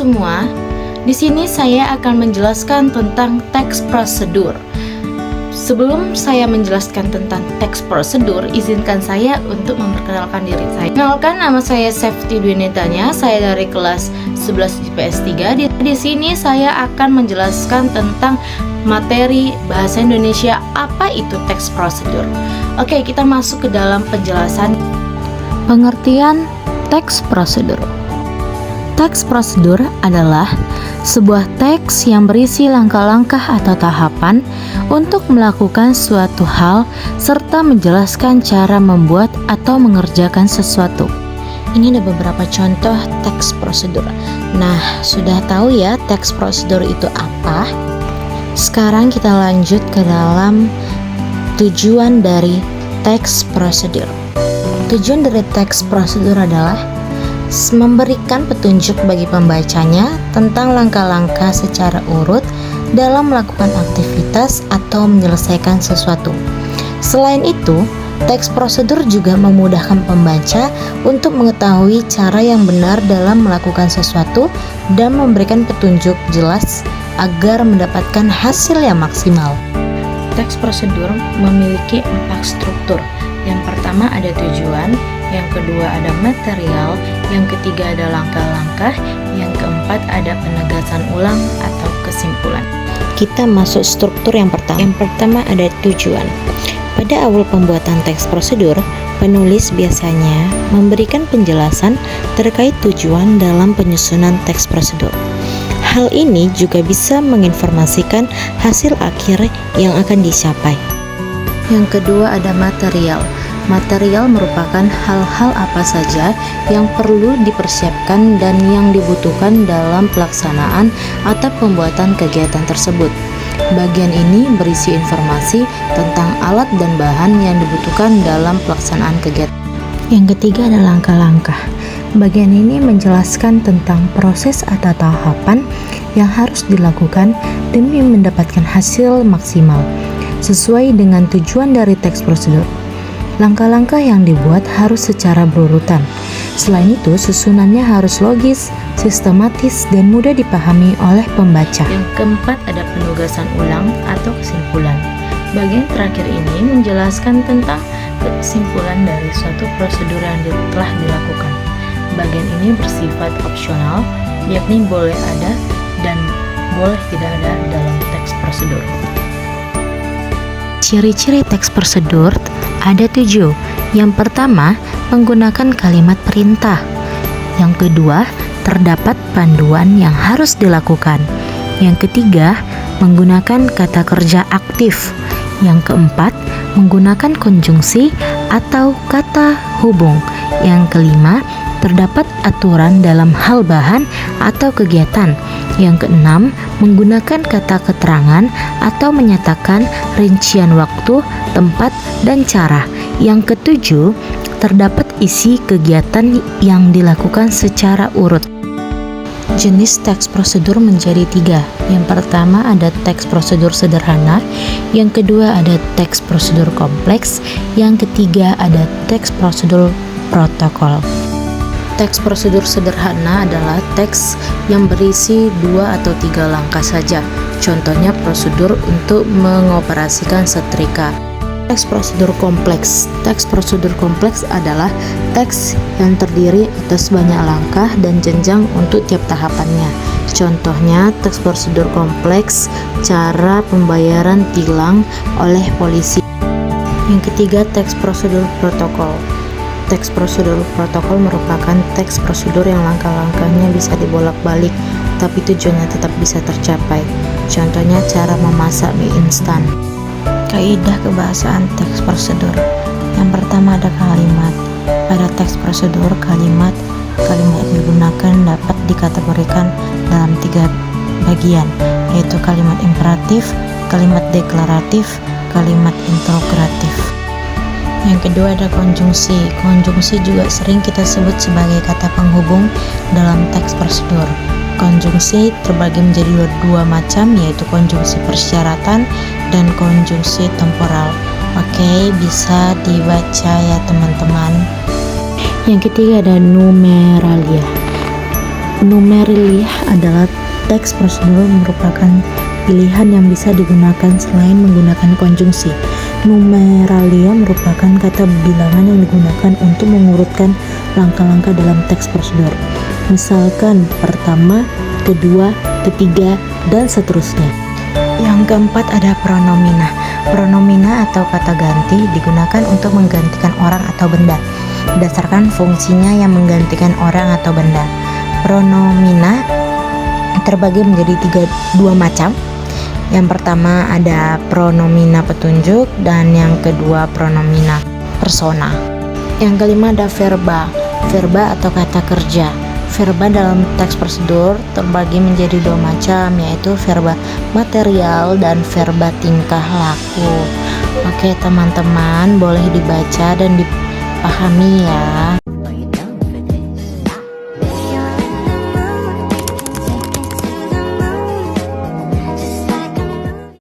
semua, di sini saya akan menjelaskan tentang teks prosedur. Sebelum saya menjelaskan tentang teks prosedur, izinkan saya untuk memperkenalkan diri saya. Kenalkan, nama saya Safety Dwinetanya, saya dari kelas 11 IPS 3. Di sini saya akan menjelaskan tentang materi bahasa Indonesia, apa itu teks prosedur. Oke, kita masuk ke dalam penjelasan. Pengertian teks prosedur. Teks prosedur adalah sebuah teks yang berisi langkah-langkah atau tahapan untuk melakukan suatu hal serta menjelaskan cara membuat atau mengerjakan sesuatu. Ini ada beberapa contoh teks prosedur. Nah, sudah tahu ya teks prosedur itu apa? Sekarang kita lanjut ke dalam tujuan dari teks prosedur. Tujuan dari teks prosedur adalah memberikan petunjuk bagi pembacanya tentang langkah-langkah secara urut dalam melakukan aktivitas atau menyelesaikan sesuatu. Selain itu, teks prosedur juga memudahkan pembaca untuk mengetahui cara yang benar dalam melakukan sesuatu dan memberikan petunjuk jelas agar mendapatkan hasil yang maksimal. Teks prosedur memiliki 4 struktur. Yang pertama ada tujuan, yang kedua ada material, yang ketiga ada langkah-langkah, yang keempat ada penegasan ulang atau kesimpulan. Kita masuk struktur yang pertama. Yang pertama ada tujuan. Pada awal pembuatan teks prosedur, penulis biasanya memberikan penjelasan terkait tujuan dalam penyusunan teks prosedur. Hal ini juga bisa menginformasikan hasil akhir yang akan dicapai. Yang kedua ada material. Material merupakan hal-hal apa saja yang perlu dipersiapkan dan yang dibutuhkan dalam pelaksanaan atau pembuatan kegiatan tersebut. Bagian ini berisi informasi tentang alat dan bahan yang dibutuhkan dalam pelaksanaan kegiatan. Yang ketiga ada langkah-langkah. Bagian ini menjelaskan tentang proses atau tahapan yang harus dilakukan demi mendapatkan hasil maksimal sesuai dengan tujuan dari teks prosedur. Langkah-langkah yang dibuat harus secara berurutan. Selain itu, susunannya harus logis, sistematis, dan mudah dipahami oleh pembaca. Yang keempat ada penugasan ulang atau kesimpulan. Bagian terakhir ini menjelaskan tentang kesimpulan dari suatu prosedur yang telah dilakukan. Bagian ini bersifat opsional, yakni boleh ada dan boleh tidak ada dalam teks prosedur. Ciri-ciri teks prosedur ada 7. Yang pertama, menggunakan kalimat perintah. Yang kedua, terdapat panduan yang harus dilakukan. Yang ketiga, menggunakan kata kerja aktif. Yang keempat, menggunakan konjungsi atau kata hubung. Yang kelima, terdapat aturan dalam hal bahan atau kegiatan. Yang keenam, menggunakan kata keterangan atau menyatakan rincian waktu, tempat, dan cara. Yang ketujuh, terdapat isi kegiatan yang dilakukan secara urut. Jenis teks prosedur menjadi 3. Yang pertama ada teks prosedur sederhana, yang kedua ada teks prosedur kompleks, yang ketiga ada teks prosedur protokol. Teks prosedur sederhana adalah teks yang berisi 2 atau 3 langkah saja. Contohnya prosedur untuk mengoperasikan setrika. Teks prosedur kompleks. Teks prosedur kompleks adalah teks yang terdiri atas banyak langkah dan jenjang untuk tiap tahapannya. Contohnya teks prosedur kompleks, cara pembayaran tilang oleh polisi. Yang ketiga, teks prosedur protokol. Teks prosedur protokol merupakan teks prosedur yang langkah-langkahnya bisa dibolak-balik, tapi tujuannya tetap bisa tercapai. Contohnya cara memasak mie instan. Kaidah kebahasaan teks prosedur. Yang pertama ada kalimat. Pada teks prosedur, kalimat yang digunakan dapat dikategorikan dalam 3 bagian, yaitu kalimat imperatif, kalimat deklaratif, kalimat interrogatif. Yang kedua ada konjungsi. Konjungsi juga sering kita sebut sebagai kata penghubung dalam teks prosedur. Konjungsi terbagi menjadi 2 macam, yaitu konjungsi persyaratan dan konjungsi temporal. Oke, bisa dibaca ya teman-teman. Yang ketiga ada numeralia. Numeralia adalah teks prosedur merupakan pilihan yang bisa digunakan selain menggunakan konjungsi. Numeralia merupakan kata bilangan yang digunakan untuk mengurutkan langkah-langkah dalam teks prosedur. Misalkan pertama, kedua, ketiga, dan seterusnya. Yang keempat ada pronomina. Pronomina atau kata ganti digunakan untuk menggantikan orang atau benda berdasarkan fungsinya yang menggantikan orang atau benda. Pronomina terbagi menjadi dua macam. Yang pertama ada pronomina petunjuk dan yang kedua pronomina persona. Yang kelima ada verba. Verba atau kata kerja. Verba dalam teks prosedur terbagi menjadi dua macam, yaitu verba material dan verba tingkah laku. Oke teman-teman, boleh dibaca dan dipahami ya.